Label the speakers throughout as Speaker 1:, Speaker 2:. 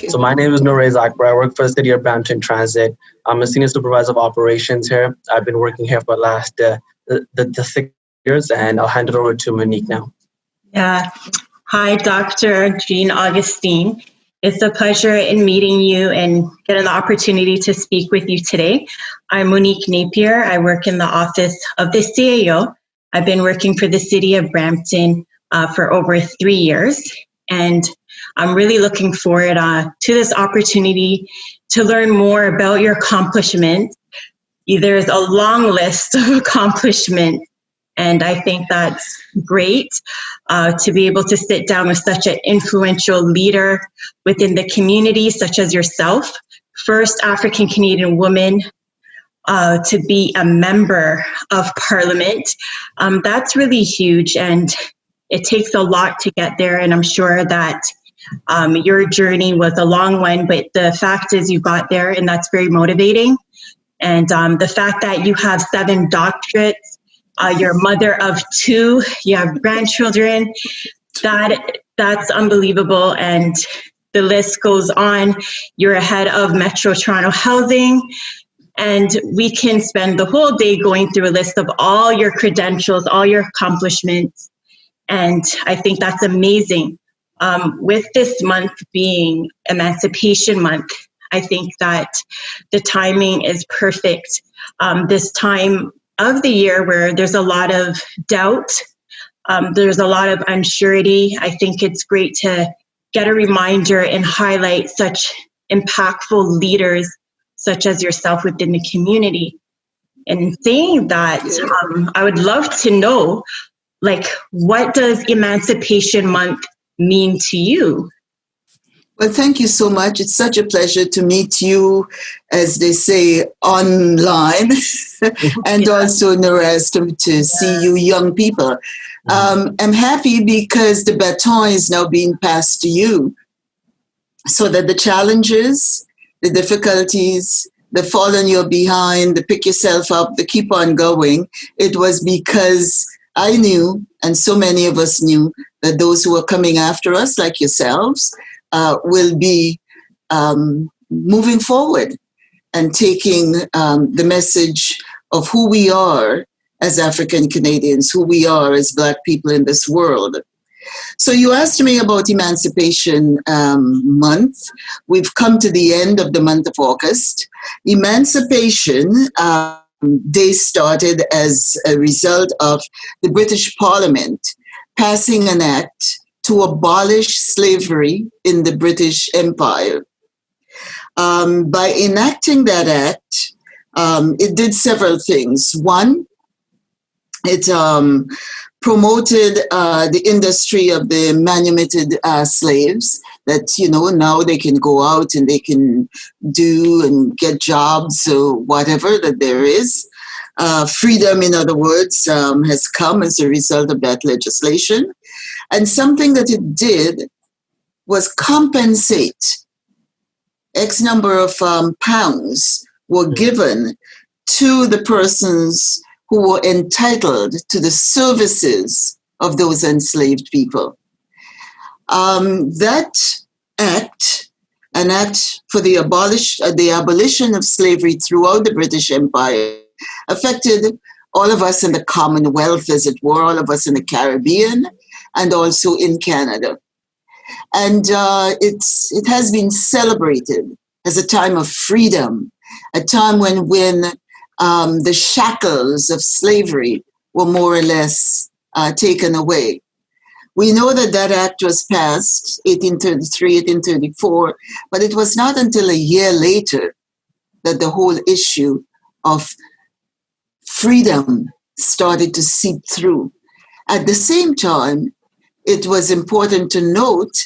Speaker 1: So my name is Noorez Akbar. I work for the City of Brampton Transit. I'm a Senior Supervisor of Operations here. I've been working here for the last the 6 years, and I'll hand it over to Monique now.
Speaker 2: Yeah. Hi, Dr. Jean Augustine. It's a pleasure in meeting you and getting the opportunity to speak with you today. I'm Monique Napier. I work in the office of the CAO. I've been working for the City of Brampton for over 3 years, and I'm really looking forward to this opportunity to learn more about your accomplishments. There's a long list of accomplishments, and I think that's great to be able to sit down with such an influential leader within the community, such as yourself, first African Canadian woman to be a member of Parliament. That's really huge, and it takes a lot to get there, and I'm sure that your journey was a long one, but the fact is you got there, and that's very motivating. And the fact that you have 7 doctorates, you're a mother of 2, you have grandchildren, that's unbelievable. And the list goes on. You're ahead of Metro Toronto Housing. And we can spend the whole day going through a list of all your credentials, all your accomplishments. And I think that's amazing. With this month being Emancipation Month, I think that the timing is perfect. This time of the year where there's a lot of doubt, there's a lot of unsurety, I think it's great to get a reminder and highlight such impactful leaders such as yourself within the community. And in saying that, I would love to know, what does Emancipation Month mean to you?
Speaker 3: Well, thank you so much. It's such a pleasure to meet you, as they say, online, and also Noorez to see you young people. I'm happy because the baton is now being passed to you, so that the challenges, the difficulties, the fall on your behind, the pick yourself up, the keep on going, it was because I knew, and so many of us knew, that those who are coming after us, like yourselves, will be moving forward and taking the message of who we are as African Canadians, who we are as Black people in this world. So you asked me about Emancipation Month. We've come to the end of the month of August. Emancipation Day started as a result of the British Parliament passing an act to abolish slavery in the British Empire. By enacting that act, it did several things. One, it promoted the industry of the manumitted slaves, that, now they can go out and they can do and get jobs or whatever that there is. Freedom, in other words, has come as a result of that legislation. And something that it did was compensate. X number of pounds were given to the persons who were entitled to the services of those enslaved people. That act, an act for the abolition of slavery throughout the British Empire, affected all of us in the Commonwealth, as it were, all of us in the Caribbean, and also in Canada. And it has been celebrated as a time of freedom, a time when the shackles of slavery were more or less taken away. We know that act was passed 1833, 1834, but it was not until a year later that the whole issue of freedom started to seep through. At the same time, it was important to note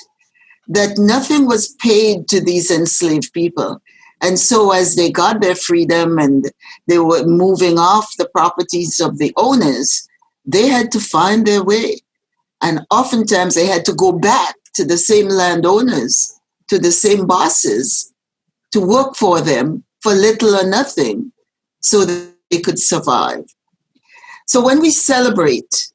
Speaker 3: that nothing was paid to these enslaved people. And so as they got their freedom and they were moving off the properties of the owners, they had to find their way. And oftentimes they had to go back to the same landowners, to the same bosses, to work for them for little or nothing so that they could survive. So when we celebrate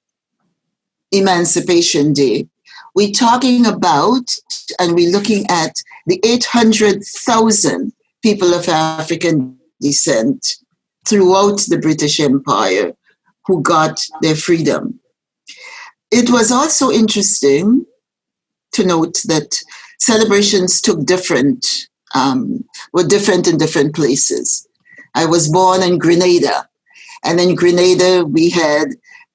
Speaker 3: Emancipation Day, we're talking about, and we're looking at the 800,000 people of African descent throughout the British Empire who got their freedom. It was also interesting to note that celebrations were different in different places. I was born in Grenada, and in Grenada we had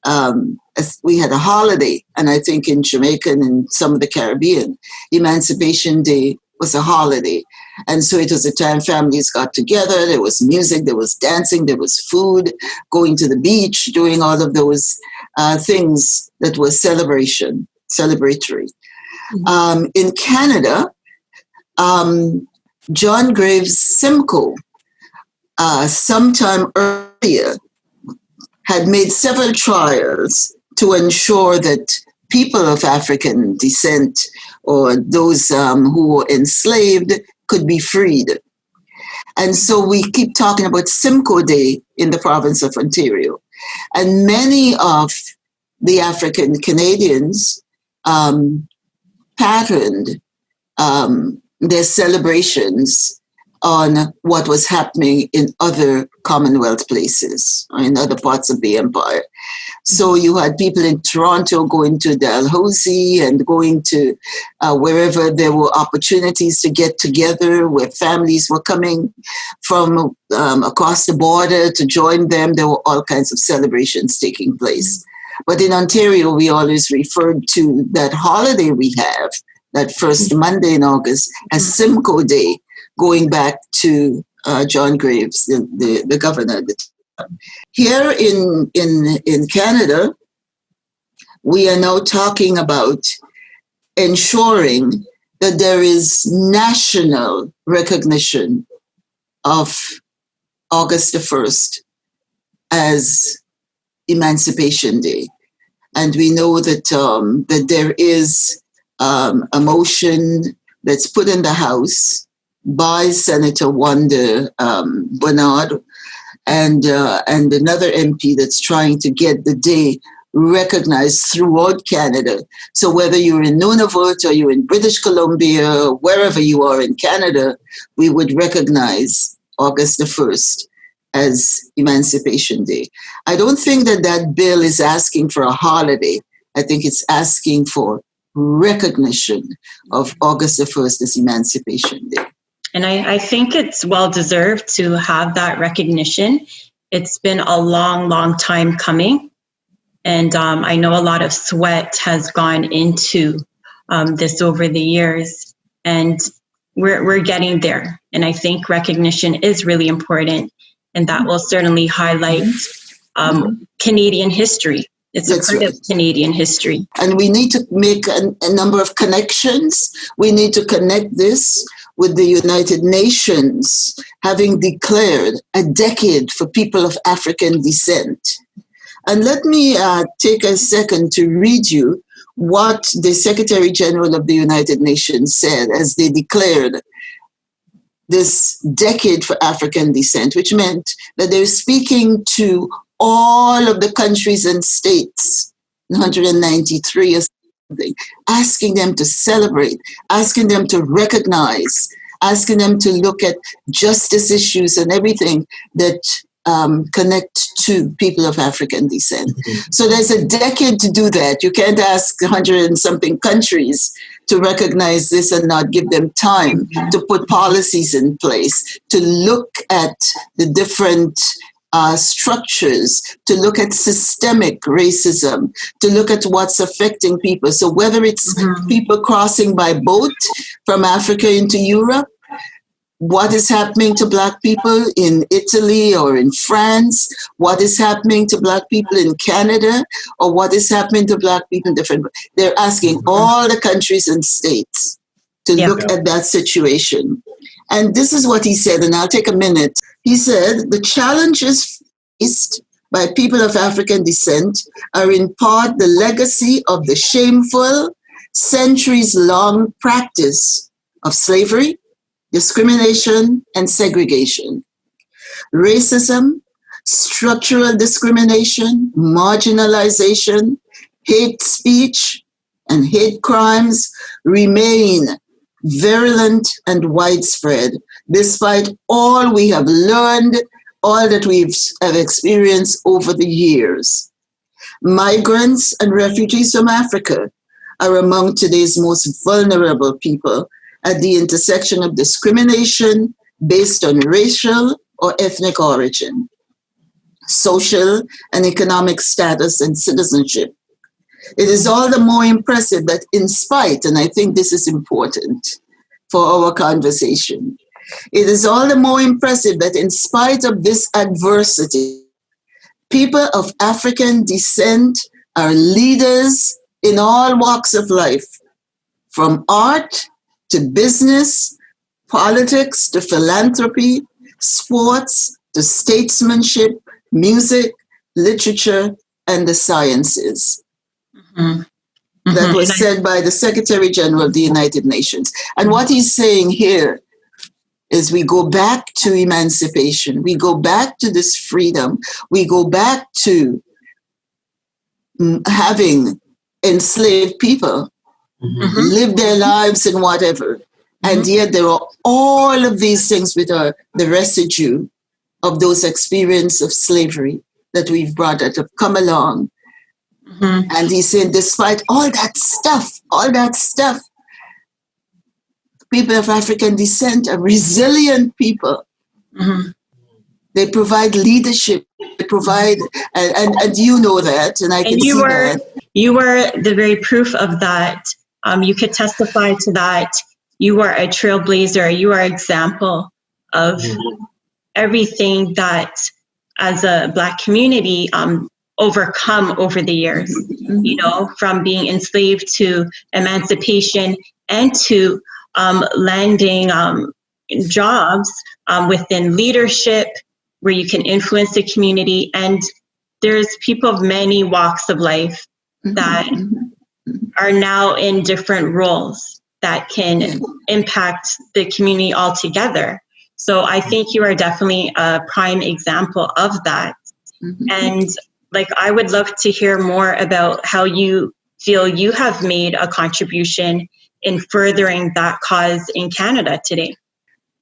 Speaker 3: a holiday, and I think in Jamaica and in some of the Caribbean, Emancipation Day was a holiday. And so it was a time families got together, there was music, there was dancing, there was food, going to the beach, doing all of those things that was celebratory. Mm-hmm. In Canada, John Graves Simcoe, sometime earlier, had made several trials to ensure that people of African descent or those who were enslaved could be freed. And so we keep talking about Simcoe Day in the province of Ontario. And many of the African Canadians patterned their celebrations on what was happening in other Commonwealth places or in other parts of the empire. So you had people in Toronto going to Dalhousie and going to wherever there were opportunities to get together, where families were coming from across the border to join them. There were all kinds of celebrations taking place. But in Ontario, we always referred to that holiday we have, that first Monday in August, as Simcoe Day, going back to John Graves, the governor at the time. Here in Canada, we are now talking about ensuring that there is national recognition of August the 1st as Emancipation Day. And we know that, that there is a motion that's put in the House by Senator Wanda Bernard and another MP that's trying to get the day recognized throughout Canada. So whether you're in Nunavut or you're in British Columbia, wherever you are in Canada, we would recognize August the 1st as Emancipation Day. I don't think that bill is asking for a holiday. I think it's asking for recognition of August the 1st as Emancipation Day.
Speaker 2: And I think it's well-deserved to have that recognition. It's been a long, long time coming. And I know a lot of sweat has gone into this over the years. And we're getting there. And I think recognition is really important. And that will certainly highlight Canadian history. It's a part of Canadian history.
Speaker 3: And we need to make a number of connections. We need to connect this with the United Nations having declared a decade for people of African descent. And let me take a second to read you what the Secretary General of the United Nations said as they declared this decade for African descent, which meant that they're speaking to all of the countries and states, 193 or something, asking them to celebrate, asking them to recognize, asking them to look at justice issues and everything that connect to people of African descent. Mm-hmm. So there's a decade to do that. You can't ask 100 and something countries to recognize this and not give them time to put policies in place, to look at the different structures, to look at systemic racism, to look at what's affecting people. So whether it's people crossing by boat from Africa into Europe, what is happening to Black people in Italy or in France, what is happening to Black people in Canada, or what is happening to Black people in different... They're asking all the countries and states to look at that situation. And this is what he said, and I'll take a minute. He said, the challenges faced by people of African descent are in part the legacy of the shameful, centuries-long practice of slavery, discrimination, and segregation. Racism, structural discrimination, marginalization, hate speech, and hate crimes remain virulent and widespread, despite all we have learned, all that we have experienced over the years. Migrants and refugees from Africa are among today's most vulnerable people at the intersection of discrimination based on racial or ethnic origin, social and economic status, and citizenship. It is all the more impressive that in spite, and I think this is important for our conversation, it is all the more impressive that in spite of this adversity, people of African descent are leaders in all walks of life, from art to business, politics to philanthropy, sports to statesmanship, music, literature, and the sciences. Mm-hmm. That was said by the Secretary General of the United Nations. And what he's saying here is we go back to emancipation, we go back to this freedom, we go back to having enslaved people live their lives and whatever. And yet there are all of these things which are the residue of those experiences of slavery that we've brought that have come along. And he said, despite all that stuff, people of African descent are resilient people. They provide leadership. They provide, and you know that, and I can see that.
Speaker 2: You were the very proof of that. You could testify to that. You are a trailblazer. You are an example of everything that, as a Black community, overcome over the years, you know, from being enslaved to emancipation and to landing jobs within leadership where you can influence the community. And there's people of many walks of life that are now in different roles that can impact the community altogether. So I think you are definitely a prime example of that. And like, I would love to hear more about how you feel you have made a contribution in furthering that cause in Canada today.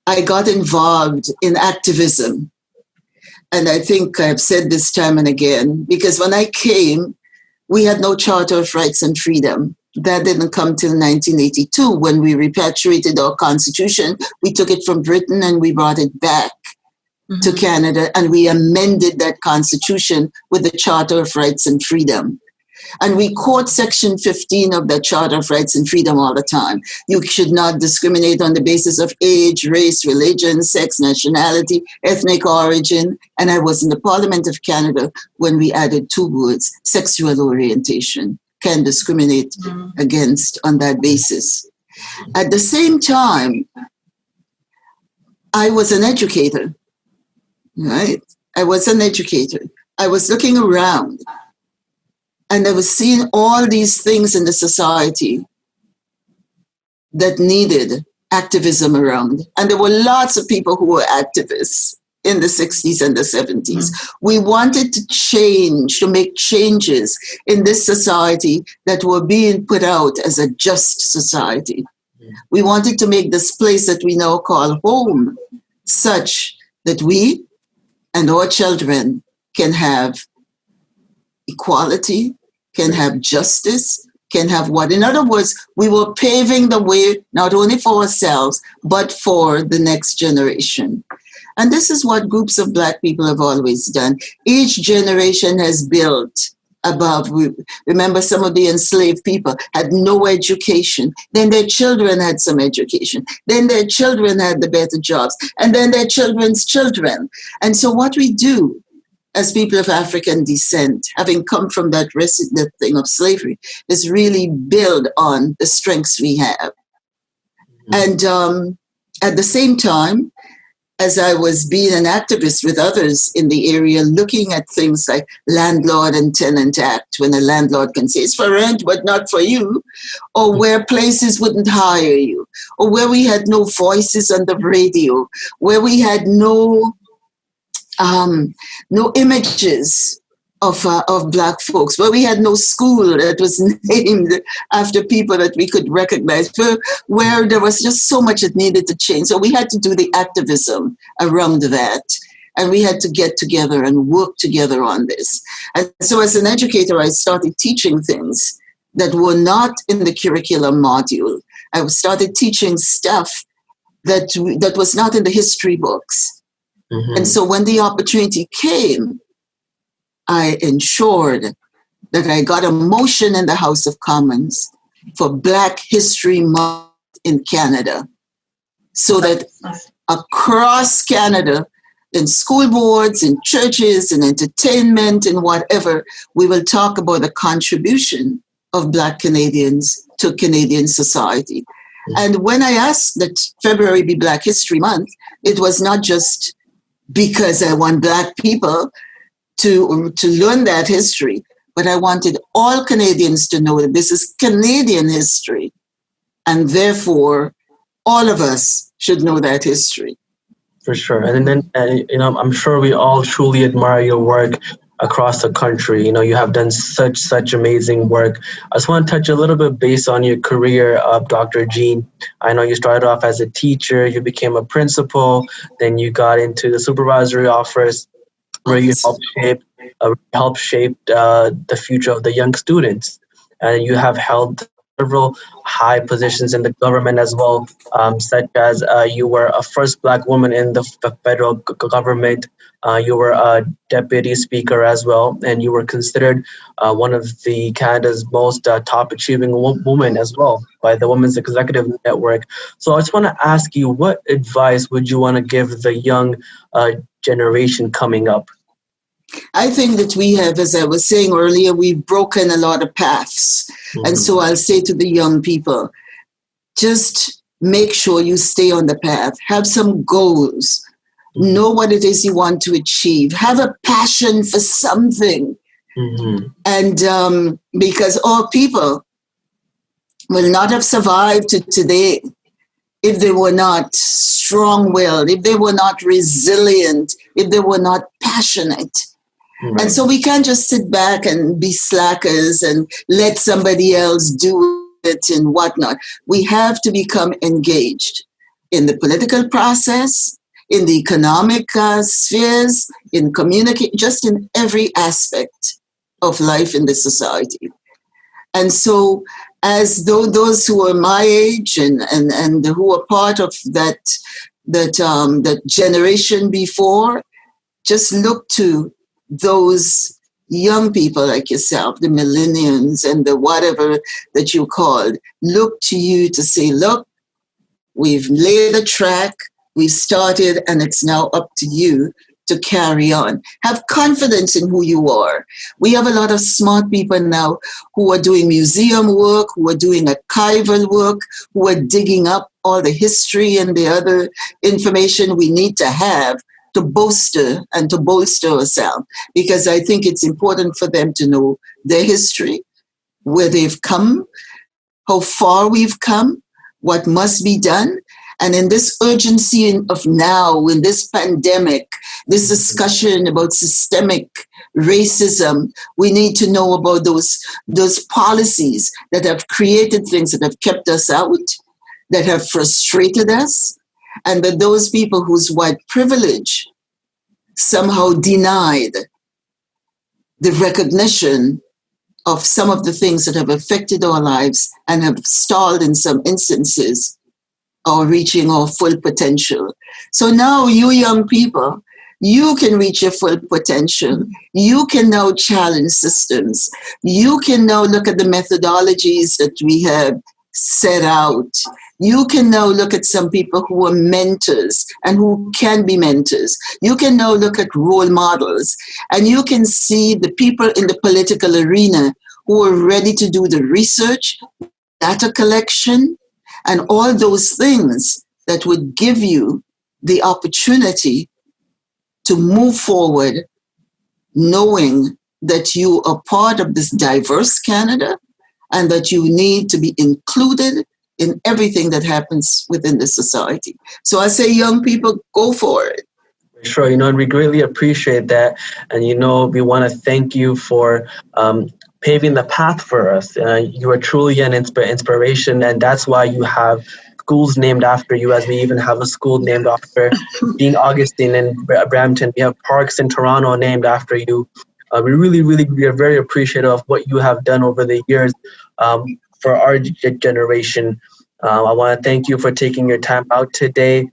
Speaker 3: I got involved in activism. And I think I've said this time and again, because when I came, we had no Charter of Rights and Freedom. That didn't come till 1982 when we repatriated our constitution. We took it from Britain and we brought it back to Canada, and we amended that constitution with the Charter of Rights and Freedom. And we quote Section 15 of the Charter of Rights and Freedom all the time. You should not discriminate on the basis of age, race, religion, sex, nationality, ethnic origin. And I was in the Parliament of Canada when we added 2 words, sexual orientation, can discriminate against on that basis. At the same time, I was an educator, right? I was an educator. I was looking around and I was seeing all these things in the society that needed activism around. And there were lots of people who were activists in the 60s and the 70s. We wanted to change, to make changes in this society that were being put out as a just society. We wanted to make this place that we now call home such that we and our children can have equality, can have justice, can have what? In other words, we were paving the way not only for ourselves, but for the next generation. And this is what groups of Black people have always done. Each generation has built above. Remember, some of the enslaved people had no education. Then their children had some education. Then their children had the better jobs. And then their children's children. And so what we do as people of African descent, having come from that thing of slavery, is really build on the strengths we have. And at the same time, as I was being an activist with others in the area, looking at things like Landlord and Tenant Act, when a landlord can say it's for rent, but not for you, or where places wouldn't hire you, or where we had no voices on the radio, where we had no images of Black folks, where we had no school that was named after people that we could recognize, where there was just so much that needed to change. So we had to do the activism around that. And we had to get together and work together on this. And so as an educator, I started teaching things that were not in the curriculum module. I started teaching stuff that was not in the history books. Mm-hmm. And so when the opportunity came, I ensured that I got a motion in the House of Commons for Black History Month in Canada, so that across Canada, in school boards, in churches, in entertainment, and whatever, we will talk about the contribution of Black Canadians to Canadian society. Mm-hmm. And when I asked that February be Black History Month, it was not just because I want Black people to learn that history, but I wanted all Canadians to know that this is Canadian history, and therefore all of us should know that history.
Speaker 1: For sure. And then, I'm sure we all truly admire your work across the country. You have done such amazing work. I just want to touch a little bit based on your career, Dr. Jean. I know you started off as a teacher, you became a principal, then you got into the supervisory office where you helped shape the future of the young students. And you have held several high positions in the government as well, such as you were a first Black woman in the federal government. You were a deputy speaker as well, and you were considered one of the Canada's most top achieving women as well by the Women's Executive Network. So I just want to ask you, what advice would you want to give the young generation coming up?
Speaker 3: I think that we have, as I was saying earlier, we've broken a lot of paths. Mm-hmm. And so I'll say to the young people, just make sure you stay on the path. Have some goals. Mm-hmm. Know what it is you want to achieve. Have a passion for something. Mm-hmm. And because all people will not have survived to today if they were not strong-willed, if they were not resilient, if they were not passionate. Right. And so we can't just sit back and be slackers and let somebody else do it and whatnot. We have to become engaged in the political process, in the economic spheres, in communicate, just in every aspect of life in the society. And so as though those who are my age and who are part of that generation before, just look to those young people like yourself, the millennials and the whatever that you called, look to you to say, look, we've laid a track, we've started, and it's now up to you to carry on. Have confidence in who you are. We have a lot of smart people now who are doing museum work, who are doing archival work, who are digging up all the history and the other information we need to have to bolster ourselves. Because I think it's important for them to know their history, where they've come, how far we've come, what must be done. And in this urgency of now, in this pandemic, this discussion about systemic racism, we need to know about those policies that have created things that have kept us out, that have frustrated us, and that those people whose white privilege somehow denied the recognition of some of the things that have affected our lives and have stalled in some instances our reaching our full potential. So now you young people, you can reach your full potential. You can now challenge systems. You can now look at the methodologies that we have set out. You can now look at some people who are mentors and who can be mentors. You can now look at role models, and you can see the people in the political arena who are ready to do the research, data collection, and all those things that would give you the opportunity to move forward, knowing that you are part of this diverse Canada and that you need to be included in everything that happens within the society. So I say, young people, go for it.
Speaker 1: Sure, we greatly appreciate that. And, we want to thank you for paving the path for us. You are truly an inspiration, and that's why you have schools named after you, as we even have a school named after Dean Augustine in Brampton. We have parks in Toronto named after you. We are very appreciative of what you have done over the years for our generation. I want to thank you for taking your time out today.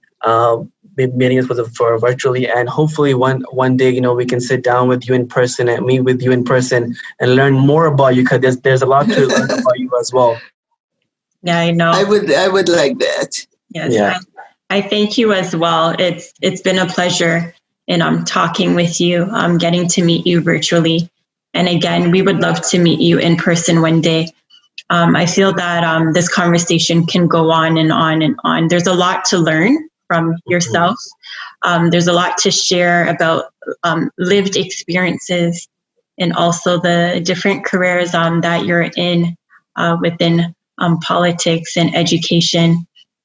Speaker 1: Meeting us for virtually, and hopefully one day we can sit down with you in person and meet with you in person and learn more about you, because there's a lot to learn about you as well.
Speaker 2: Yeah, I know.
Speaker 3: I would like that.
Speaker 2: Yes, yeah. I thank you as well. It's been a pleasure in talking with you, getting to meet you virtually, and again, we would love to meet you in person one day. I feel that this conversation can go on and on and on. There's a lot to learn from yourself. There's a lot to share about lived experiences, and also the different careers that you're in within politics and education.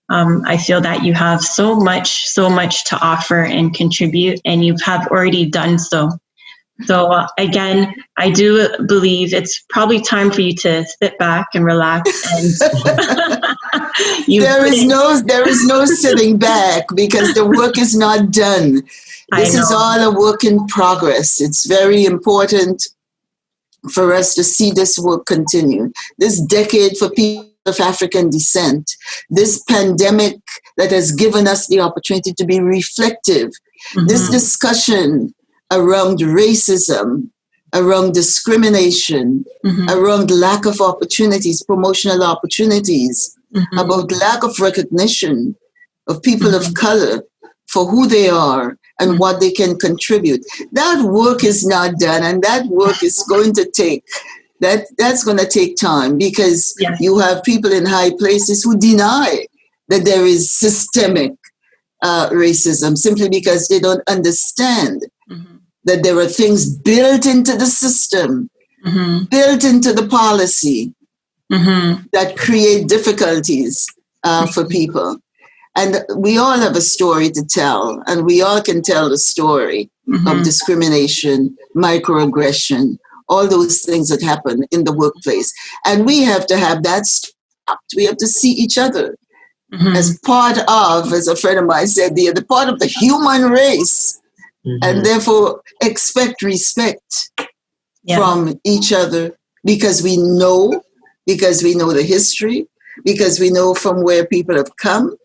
Speaker 2: I feel that you have so much to offer and contribute, and you have already done so. So again, I do believe it's probably time for you to sit back and relax. And
Speaker 3: there is no sitting back, because the work is not done. This is all a work in progress. It's very important for us to see this work continue. This decade for people of African descent, this pandemic that has given us the opportunity to be reflective, this discussion around racism, around discrimination, around lack of opportunities, promotional opportunities, about lack of recognition of people of color for who they are and what they can contribute. That work is not done, and that work is going to that's going to take time, because you have people in high places who deny that there is systemic racism, simply because they don't understand that there are things built into the system, built into the policy, that create difficulties for people. And we all have a story to tell, and we all can tell the story of discrimination, microaggression, all those things that happen in the workplace. And we have to have that stopped. We have to see each other as part of, as a friend of mine said, the part of the human race. And therefore expect respect from each other, because we know the history, because we know from where people have come,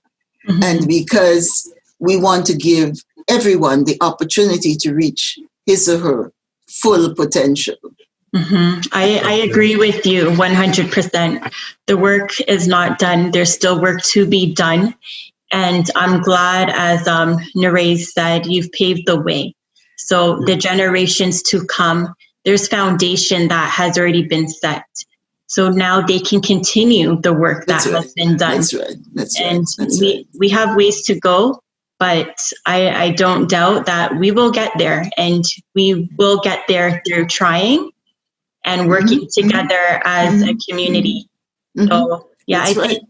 Speaker 3: and because we want to give everyone the opportunity to reach his or her full potential.
Speaker 2: I agree with you 100%. The work is not done. There's still work to be done. And I'm glad, as Nerez said, you've paved the way. So the generations to come, there's foundation that has already been set. So now they can continue the work that has been done.
Speaker 3: That's right.
Speaker 2: And we have ways to go, but I don't doubt that we will get there, and we will get there through trying and working together as a community. So I think,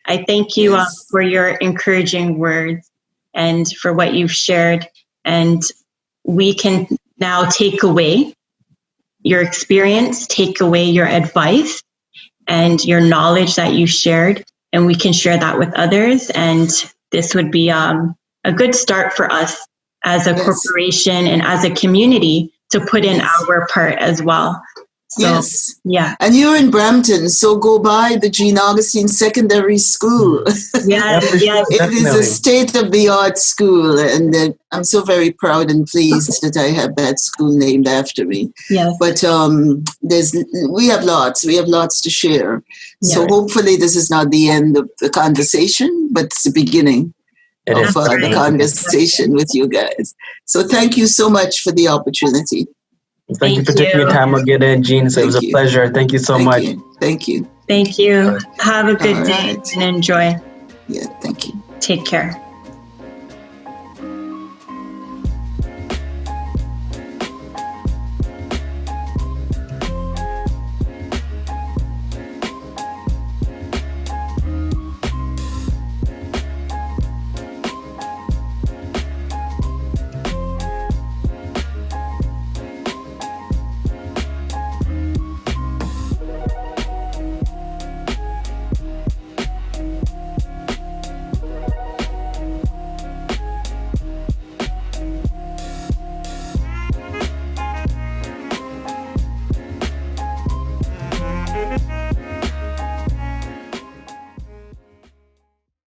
Speaker 2: I thank you for your encouraging words and for what you've shared. And we can now take away your experience, take away your advice and your knowledge that you shared, and we can share that with others. And this would be a good start for us as a corporation and as a community to put in our part as well. So,
Speaker 3: and you're in Brampton, so go by the Dean Augustine Secondary School. It is a state-of-the-art school, and I'm so very proud and pleased that I have that school named after me. But we have lots to share. So hopefully this is not the end of the conversation, but it's the beginning of the conversation with you guys. So thank you so much for the opportunity.
Speaker 1: Thank you for taking your time again, Jean. So it was a pleasure. Thank you so much.
Speaker 3: Thank you.
Speaker 2: Thank you. Have a good day and enjoy.
Speaker 3: Yeah, thank you.
Speaker 2: Take care.